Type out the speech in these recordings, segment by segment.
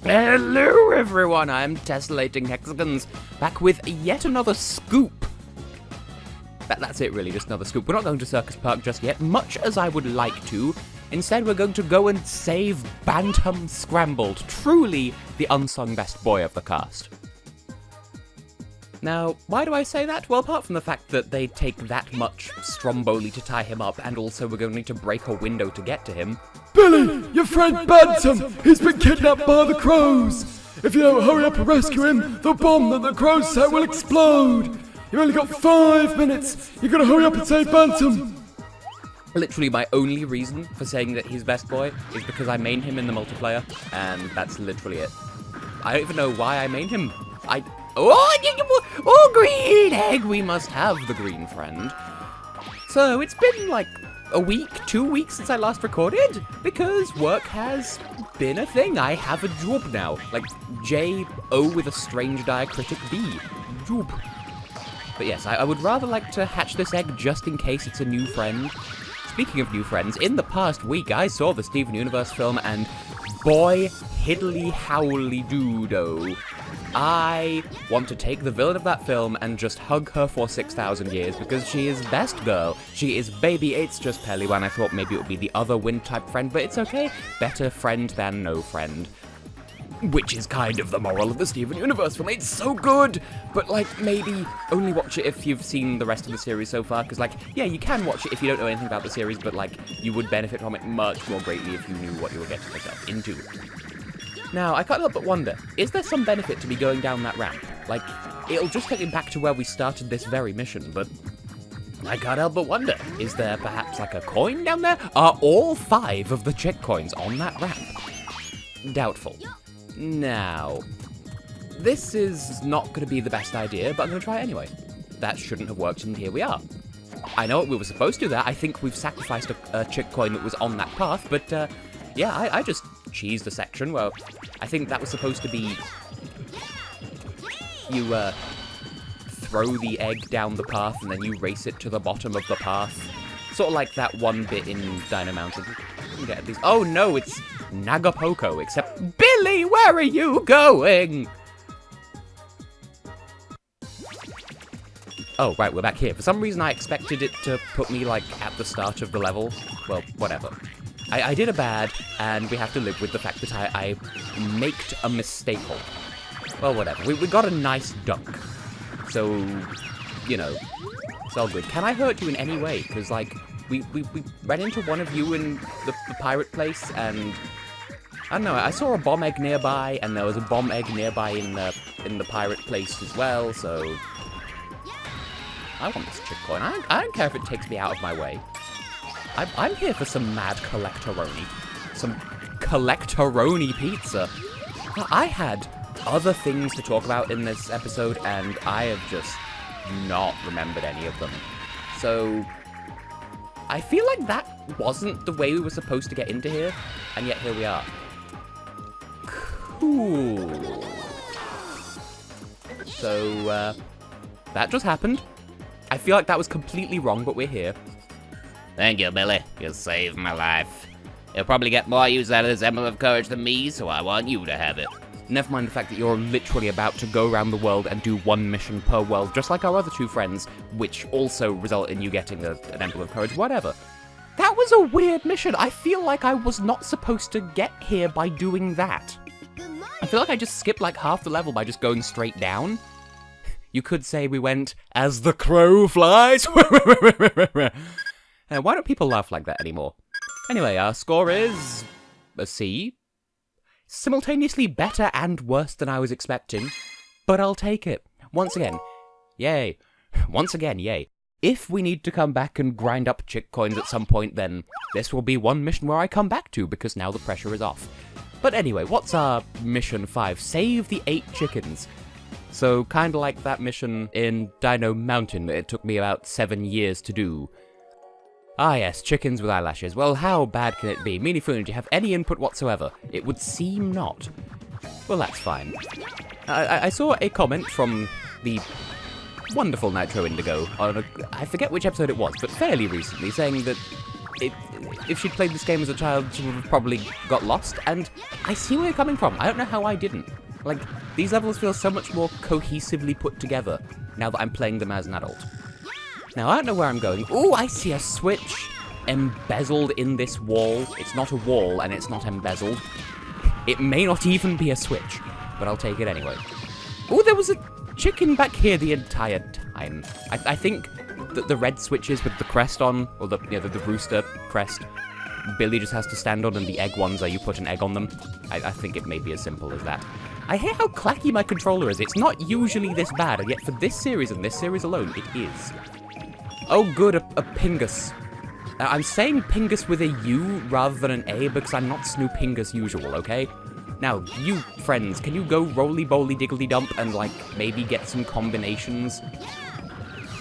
Hello everyone, I'm Tessellating Hexagons, back with yet another scoop. That's it really, just another scoop. We're not going to Circus Park just yet, much as I would like to. Instead we're going to go and save Bantam Scrambled, truly the unsung best boy of the cast. Now, why do I say that? Well, apart from the fact that they take that much stromboli to tie him up, and also we're going to need to break a window to get to him. Billy, your friend Bantam, he's been kidnapped by the crows. If you don't hurry up and rescue him, the bomb that the crows set will explode. You've only got 5 minutes. You gotta hurry up and save Bantam. Literally my only reason for saying that he's best boy is because I main him in the multiplayer, and that's literally it. I don't even know why I main him. Oh, green egg! We must have the green friend. So, it's been like a week, 2 weeks since I last recorded, because work has been a thing. I have a job now. Like, J-O with a strange diacritic B. Job. But yes, I would rather like to hatch this egg just in case it's a new friend. Speaking of new friends, in the past week I saw the Steven Universe film, and boy, hiddly howly doodo. I want to take the villain of that film and just hug her for 6,000 years, because she is best girl. She is baby. It's just Peliwan. I thought maybe it would be the other wind-type friend, but it's okay. Better friend than no friend. Which is kind of the moral of the Steven Universe film. It's so good! But, like, maybe only watch it if you've seen the rest of the series so far, because, like, yeah, you can watch it if you don't know anything about the series, but, like, you would benefit from it much more greatly if you knew what you were getting yourself into. Now, I can't help but wonder, is there some benefit to me going down that ramp? Like, it'll just take me back to where we started this very mission, but I can't help but wonder, is there perhaps like a coin down there? Are all 5 of the chick coins on that ramp? Doubtful. Now, this is not going to be the best idea, but I'm going to try it anyway. That shouldn't have worked, and here we are. I know we were supposed to do that. I think we've sacrificed a chick coin that was on that path, but yeah, I just cheesed a section. Well, I think that was supposed to be you throw the egg down the path and then you race it to the bottom of the path. Sort of like that one bit in Dino Mountain. You can get these. Oh no, it's Nagapoko, except Billy, where are you going? Oh, right, we're back here. For some reason I expected it to put me, like, at the start of the level. Well, whatever. I did a bad, and we have to live with the fact that I maked a mistake. Well, whatever. We got a nice dunk. So, you know, it's all good. Can I hurt you in any way? Because, like, we ran into one of you in the pirate place, and I don't know, I saw a bomb egg nearby, and there was a bomb egg nearby in the pirate place as well, so I want this chick coin. I don't care if it takes me out of my way. I'm here for some mad collectoroni. Some collectoroni pizza. I had other things to talk about in this episode, and I have just not remembered any of them. So I feel like that wasn't the way we were supposed to get into here, and yet here we are. Cool. So, that just happened. I feel like that was completely wrong, but we're here. Thank you, Billy. You saved my life. You'll probably get more use out of this Emblem of Courage than me, so I want you to have it. Never mind the fact that you're literally about to go around the world and do 1 mission per world, just like our other 2 friends, which also result in you getting an Emblem of Courage, whatever. That was a weird mission. I feel like I was not supposed to get here by doing that. I feel like I just skipped like half the level by just going straight down. You could say we went as the crow flies. Why don't people laugh like that anymore? Anyway, our score is a C. Simultaneously better and worse than I was expecting, but I'll take it. Once again, yay. Once again, yay. If we need to come back and grind up chick coins at some point, then this will be one mission where I come back to, because now the pressure is off. But anyway, what's our mission 5? Save the 8 chickens. So, kinda like that mission in Dino Mountain that it took me about 7 years to do. Ah yes, chickens with eyelashes. Well, how bad can it be? Meanifune, do you have any input whatsoever? It would seem not. Well, that's fine. I saw a comment from the wonderful Nitro Indigo on I forget which episode it was, but fairly recently, saying that if she'd played this game as a child, she would have probably got lost, and I see where you're coming from. I don't know how I didn't. Like, these levels feel so much more cohesively put together now that I'm playing them as an adult. Now, I don't know where I'm going. Ooh, I see a switch embezzled in this wall. It's not a wall, and it's not embezzled. It may not even be a switch, but I'll take it anyway. Ooh, there was a chicken back here the entire time. I think that the red switches with the crest on, or the rooster crest, Billy just has to stand on, and the egg ones are you put an egg on them. I think it may be as simple as that. I hate how clacky my controller is. It's not usually this bad, and yet for this series and this series alone, it is. Oh good, a Pingus. I'm saying Pingus with a U rather than an A because I'm not Snoopingus usual, okay? Now, you friends, can you go roly-boly diggly-dump and, like, maybe get some combinations?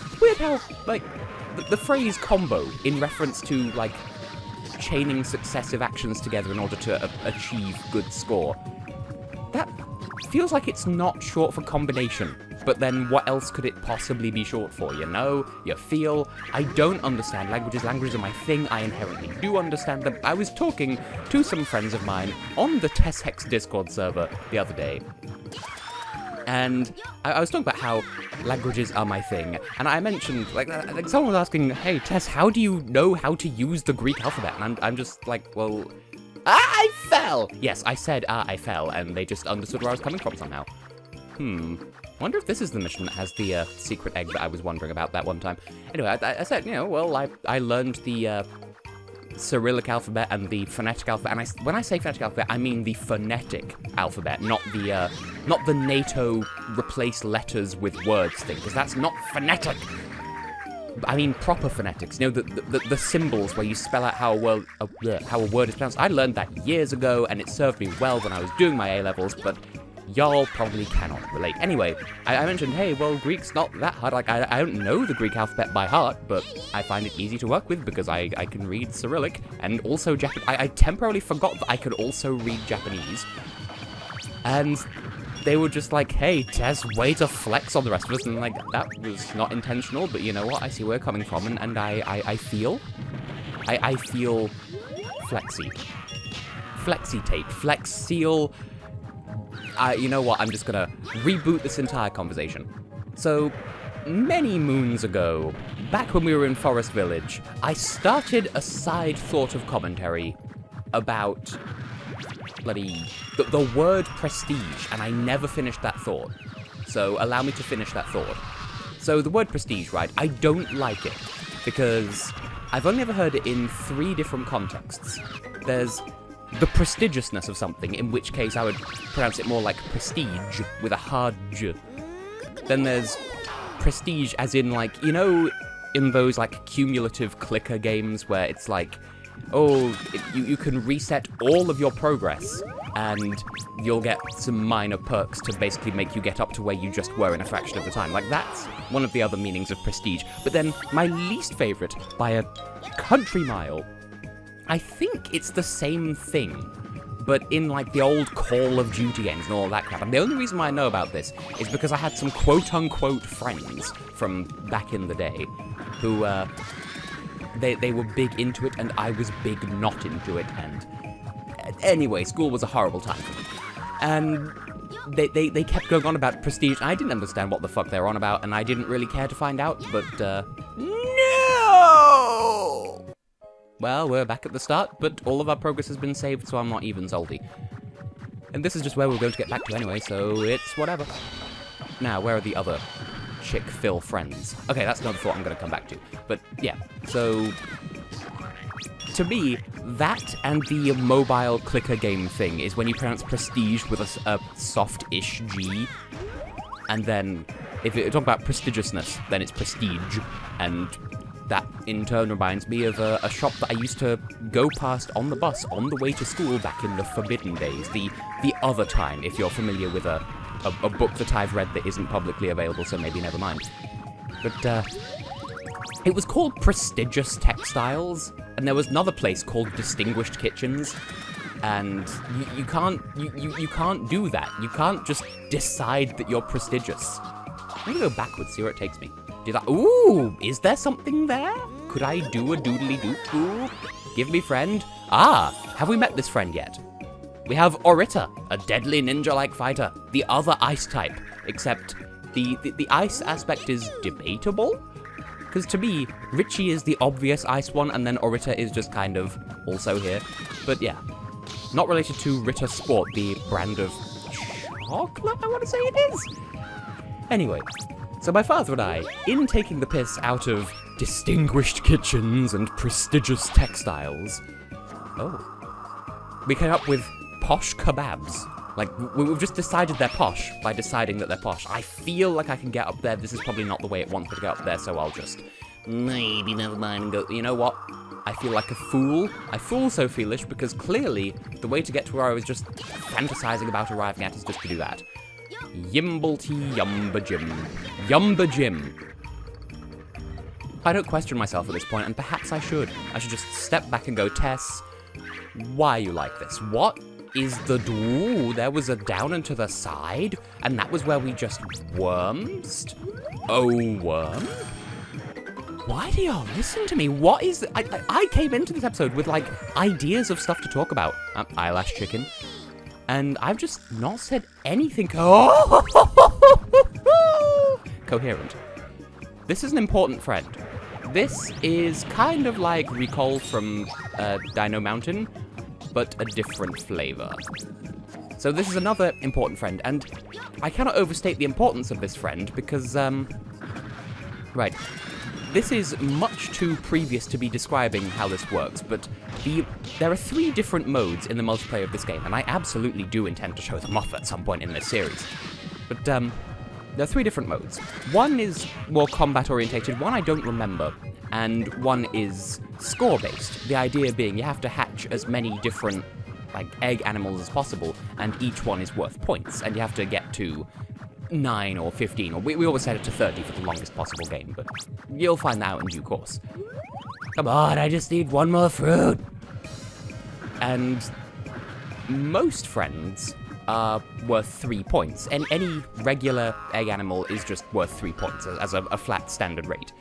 It's weird how, like, the phrase combo in reference to, like, chaining successive actions together in order to achieve good score, that feels like it's not short for combination. But then what else could it possibly be short for? You know? You feel? I don't understand languages. Languages are my thing. I inherently do understand them. I was talking to some friends of mine on the Tessellating Discord server the other day. And I was talking about how languages are my thing. And I mentioned, like someone was asking, hey, Tess, how do you know how to use the Greek alphabet? And I'm just like, well, I fell! Yes, I said, I fell. And they just understood where I was coming from somehow. Wonder if this is the mission that has the secret egg that I was wondering about that one time. Anyway, I said, you know, well, I learned the Cyrillic alphabet and the phonetic alphabet, and when I say phonetic alphabet, I mean the phonetic alphabet, not the NATO replace letters with words thing, because that's not phonetic. I mean proper phonetics, you know, the symbols where you spell out how a word is pronounced. I learned that years ago, and it served me well when I was doing my A-levels, but y'all probably cannot relate. Anyway, I mentioned, hey, well, Greek's not that hard. Like, I don't know the Greek alphabet by heart, but I find it easy to work with because I can read Cyrillic and also Japanese. I temporarily forgot that I could also read Japanese. And they were just like, hey, Tess, way to flex on the rest of us. And, like, that was not intentional, but you know what? I see where you're coming from, and I feel flexy. Flexi-tate. Flex-seal. You know what, I'm just gonna reboot this entire conversation. So, many moons ago, back when we were in Forest Village, I started a side thought of commentary about the word prestige, and I never finished that thought. So, allow me to finish that thought. So, the word prestige, right, I don't like it, because I've only ever heard it in 3 different contexts. There's the prestigiousness of something, in which case I would pronounce it more like prestige, with a hard J. Then there's prestige as in, like, you know, in those, like, cumulative clicker games where it's like, oh, you can reset all of your progress, and you'll get some minor perks to basically make you get up to where you just were in a fraction of the time. Like, that's one of the other meanings of prestige. But then, my least favorite, by a country mile, I think it's the same thing, but in, like, the old Call of Duty games and all that crap. And the only reason why I know about this is because I had some quote-unquote friends from back in the day who, they were big into it, and I was big not into it, and anyway, school was a horrible time for me. And they kept going on about prestige. I didn't understand what the fuck they were on about, and I didn't really care to find out, but, no! Well, we're back at the start, but all of our progress has been saved, so I'm not even salty. And this is just where we're going to get back to anyway, so it's whatever. Now, where are the other Chick-fil friends? Okay, that's another thought I'm going to come back to. But, yeah, so to me, that and the mobile clicker game thing is when you pronounce prestige with a soft-ish G, and then if you're talking about prestigiousness, then it's prestige, and that, in turn, reminds me of a shop that I used to go past on the bus on the way to school back in the Forbidden days. The other time, if you're familiar with a book that I've read that isn't publicly available, so maybe never mind. But, it was called Prestigious Textiles, and there was another place called Distinguished Kitchens, and you can't do that. You can't just decide that you're prestigious. I'm gonna go backwards, see where it takes me. Ooh, is there something there? Could I do a doodly-doop? Give me friend. Ah, have we met this friend yet? We have Orita, a deadly ninja-like fighter, the other ice type, except the ice aspect is debatable. Because to me, Richie is the obvious ice one, and then Orita is just kind of also here. But yeah, not related to Ritter Sport, the brand of chocolate, I want to say it is. Anyway, so my father and I, in taking the piss out of distinguished kitchens and prestigious textiles, we came up with Posh Kebabs. Like, we've just decided they're posh by deciding that they're posh. I feel like I can get up there. This is probably not the way it wants me to get up there, so I'll just maybe never mind and go, you know what? I feel like a fool. I feel so foolish because clearly the way to get to where I was just fantasizing about arriving at is just to do that. Yimblety Yumba Jim. Yumba Jim. I don't question myself at this point, and perhaps I should. I should just step back and go, Tess, why are you like this? What is the ooh, there was a down and to the side, and that was where we just wormsed? Oh, worm? Why do y'all listen to me? What is... I came into this episode with, like, ideas of stuff to talk about. Eyelash chicken. And I've just not said anything coherent. This is an important friend. This is kind of like Recall from Dino Mountain, but a different flavor. So this is another important friend, and I cannot overstate the importance of this friend because, right, this is much too previous to be describing how this works, but there are 3 different modes in the multiplayer of this game, and I absolutely do intend to show them off at some point in this series. But, there are 3 different modes. One is more combat-orientated, one I don't remember, and one is score-based. The idea being you have to hatch as many different, like, egg animals as possible, and each one is worth points, and you have to get to 9 or 15, or we always set it to 30 for the longest possible game, but you'll find that out in due course. Come on, I just need one more fruit! And most friends are worth 3 points, and any regular egg animal is just worth 3 points as a flat standard rate.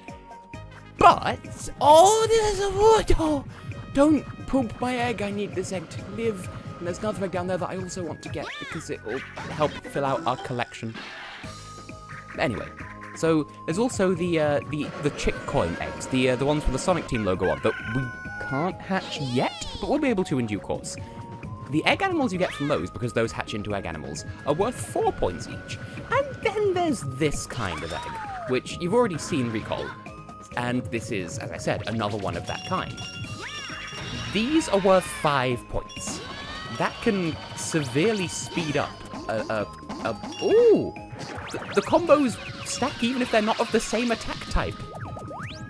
But, there's a wood! Oh, don't poop my egg, I need this egg to live. And there's another egg down there that I also want to get because it will help fill out our collection. Anyway, so there's also the chick coin eggs, the ones with the Sonic Team logo on that we can't hatch yet, but we'll be able to in due course. The egg animals you get from those, because those hatch into egg animals, are worth 4 points each. And then there's this kind of egg, which you've already seen Recall. And this is, as I said, another one of that kind. These are worth 5 points. That can severely speed up ooh! The combos stack even if they're not of the same attack type.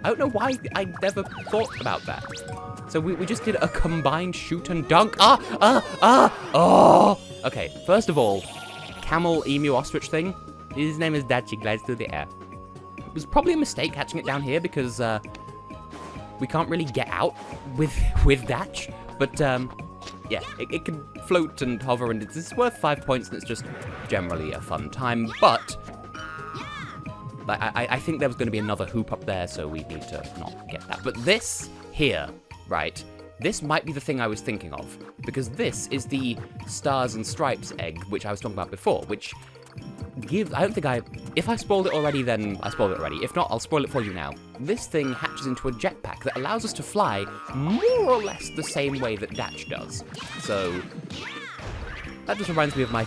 I don't know why I never thought about that. So we just did a combined shoot and dunk. Oh! Okay, first of all, camel, emu, ostrich thing. His name is Dachi, glides through the air. It was probably a mistake hatching it down here because we can't really get out with Datch. But yeah, it can float and hover, and it's worth 5 points, and it's just generally a fun time. But I think there was going to be another hoop up there, so we need to not get that. But this here, right, this might be the thing I was thinking of, because this is the Stars and Stripes egg, which I was talking about before, which gives, if I spoiled it already, then I spoiled it already. If not, I'll spoil it for you now. This thing hatches into a jetpack that allows us to fly more or less the same way that Datch does. So that just reminds me of my,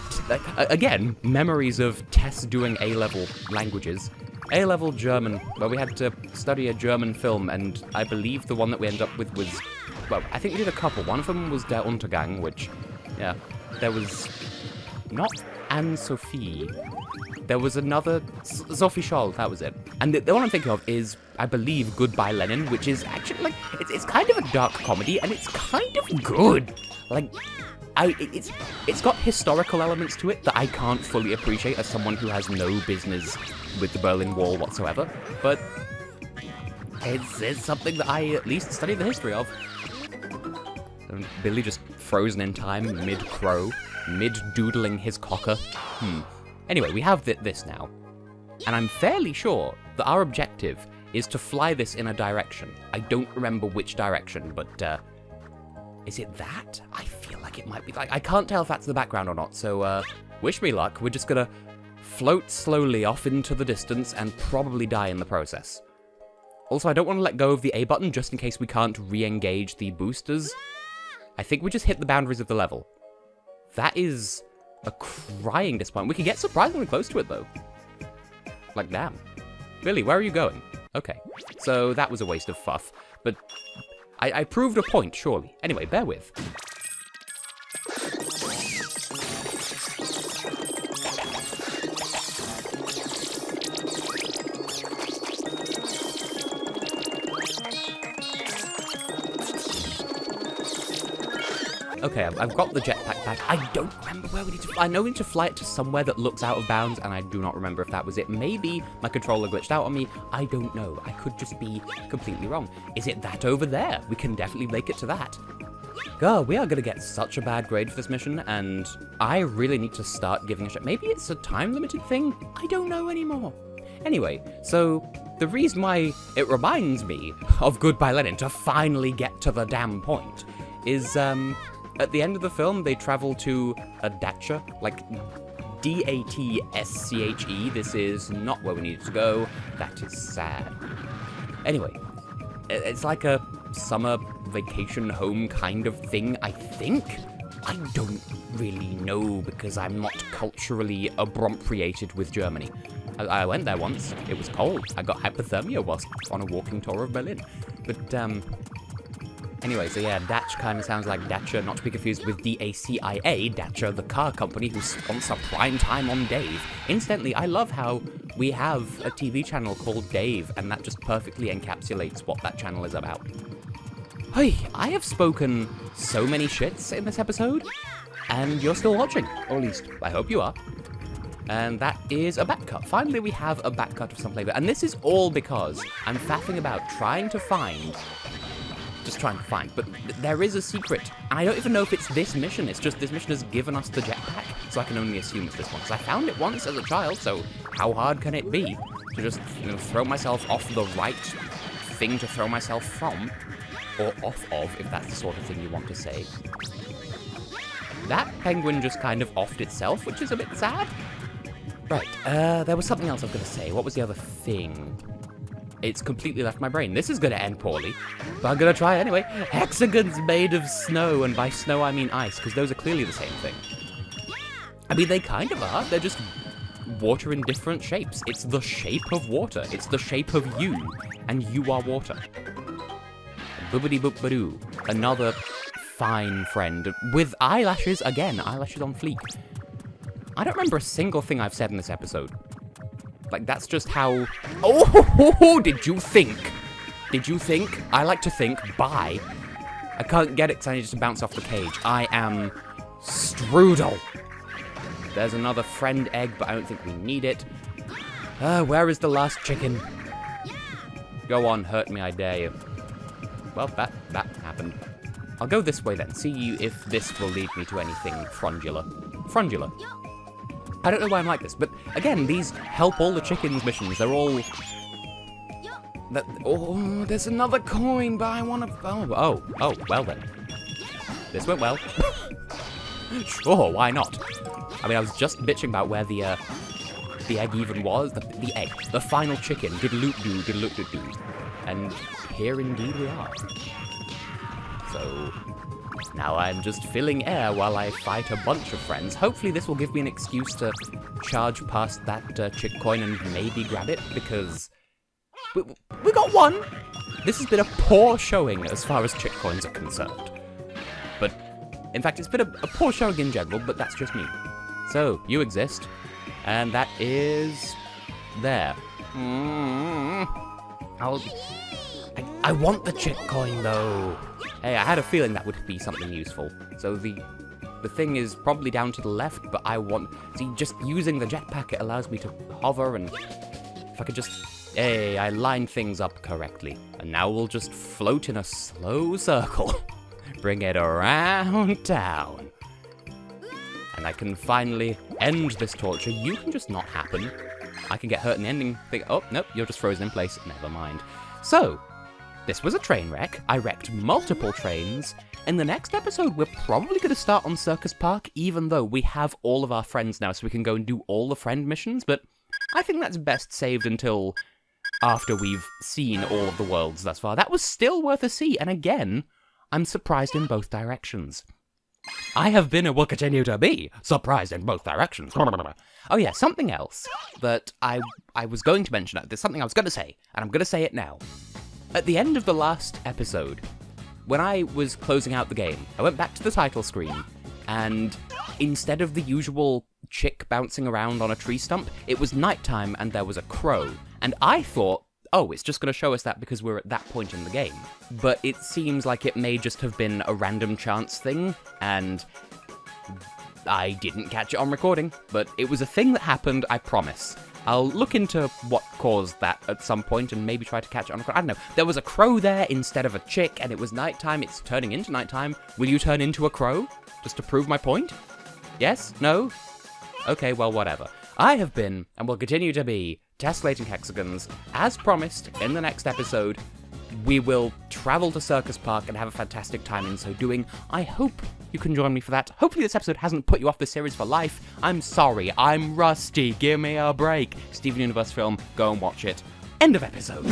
again, memories of Tess doing A-level languages. A-level German, where we had to study a German film, and I believe the one that we ended up with was, well, I think we did a couple. One of them was Der Untergang, which, yeah, there was not Anne-Sophie. There was another, Sophie Scholl, that was it. And the one I'm thinking of is, I believe, Goodbye Lenin, which is actually, like, it's kind of a dark comedy, and it's kind of good. Like, it's got historical elements to it that I can't fully appreciate as someone who has no business with the Berlin Wall whatsoever, but it's something that I at least study the history of. And Billy just frozen in time, mid-crow, mid-doodling his cocker. Anyway, we have this now, and I'm fairly sure that our objective is to fly this in a direction. I don't remember which direction, but Is it that? I feel like it might be. Like, I can't tell if that's the background or not, so wish me luck. We're just gonna float slowly off into the distance and probably die in the process. Also, I don't want to let go of the A button just in case we can't re-engage the boosters. I think we just hit the boundaries of the level. That is a crying disappointment. We can get surprisingly close to it, though. Like, damn. Billy, where are you going? Okay, so that was a waste of fuff, but I proved a point, surely. Anyway, bear with. Okay, I've got the jetpack back. I don't remember where we need to fly. I know we need to fly it to somewhere that looks out of bounds, and I do not remember if that was it. Maybe my controller glitched out on me. I don't know. I could just be completely wrong. Is it that over there? We can definitely make it to that. God, we are going to get such a bad grade for this mission, and I really need to start giving a shit. Maybe it's a time-limited thing? I don't know anymore. Anyway, so the reason why it reminds me of Goodbye Lenin to finally get to the damn point is, at the end of the film, they travel to a dacha, like D-A-T-S-C-H-E. This is not where we needed to go. That is sad. Anyway, it's like a summer vacation home kind of thing, I think. I don't really know because I'm not culturally appropriated with Germany. I went there once. It was cold. I got hypothermia whilst on a walking tour of Berlin. But, anyway, so yeah, Datch kind of sounds like Dacia, not to be confused with D-A-C-I-A, Dacia, the car company who sponsor Prime Time on Dave. Incidentally, I love how we have a TV channel called Dave, and that just perfectly encapsulates what that channel is about. Hey, I have spoken so many shits in this episode, and you're still watching, or at least I hope you are. And that is a back cut. Finally, we have a back cut of some flavor, and this is all because I'm faffing about trying to find, but there is a secret, and I don't even know if it's this mission. It's just this mission has given us the jetpack, so I can only assume it's this one, because I found it once as a child, so how hard can it be to just, throw myself off the right thing to throw myself from, or off of, if that's the sort of thing you want to say. That penguin just kind of offed itself, which is a bit sad. Right, there was something else I was going to say. What was the other thing? It's completely left my brain. This is going to end poorly, but I'm going to try anyway. Hexagons made of snow, and by snow I mean ice, because those are clearly the same thing. I mean, they kind of are. They're just water in different shapes. It's the shape of water. It's the shape of you, and you are water. Boobity boop badoo. Another fine friend with eyelashes again. Eyelashes on fleek. I don't remember a single thing I've said in this episode. Like, that's just how... Oh, did you think? Did you think? I like to think. Bye. I can't get it because I need to bounce off the cage. I am Strudel. There's another friend egg, but I don't think we need it. Where is the last chicken? Go on, hurt me, I dare you. Well, that happened. I'll go this way then. See if this will lead me to anything frundular. Frundular. I don't know why I'm like this, but again, these help all the chickens missions. They're all... Oh, there's another coin, but I want to... Oh, well then. This went well. Sure, why not? I mean, I was just bitching about where the egg even was. The egg. The final chicken. Diddle-oot-doo, diddle-oot-doo-doo. And here indeed we are. So... now I'm just filling air while I fight a bunch of friends. Hopefully this will give me an excuse to charge past that chick coin and maybe grab it, because we got one! This has been a poor showing as far as chick coins are concerned. But, in fact, it's been a poor showing in general, but that's just me. So, you exist, and that is... there. I want the chick coin, though. Hey, I had a feeling that would be something useful. So the thing is probably down to the left, but I want... see, just using the jetpack, it allows me to hover, and if I could just... hey, I lined things up correctly. And now we'll just float in a slow circle. Bring it around town. And I can finally end this torture. You can just not happen. I can get hurt in the ending thing. Oh, nope, you're just frozen in place. Never mind. So... This was a train wreck. I wrecked multiple trains. In the next episode, we're probably going to start on Circus Park, even though we have all of our friends now, so we can go and do all the friend missions, but I think that's best saved until after we've seen all of the worlds thus far. That was still worth a see, and again, I'm surprised in both directions. I have been and will continue to be surprised in both directions. Oh yeah, something else that I was going to mention. There's something I was going to say, and I'm going to say it now. At the end of the last episode, when I was closing out the game, I went back to the title screen, and instead of the usual chick bouncing around on a tree stump, it was nighttime and there was a crow. And I thought, oh, it's just going to show us that because we're at that point in the game. But it seems like it may just have been a random chance thing, and I didn't catch it on recording. But it was a thing that happened, I promise. I'll look into what caused that at some point and maybe try to catch it on recording. I don't know. There was a crow there instead of a chick, and it was nighttime. It's turning into nighttime. Will you turn into a crow? Just to prove my point? Yes? No? Okay, well, whatever. I have been, and will continue to be, Tessellating Hexagons. As promised, in the next episode, we will travel to Circus Park and have a fantastic time in so doing. I hope you can join me for that. Hopefully this episode hasn't put you off the series for life. I'm sorry, I'm rusty. Give me a break. Steven Universe film, go and watch it. End of episode.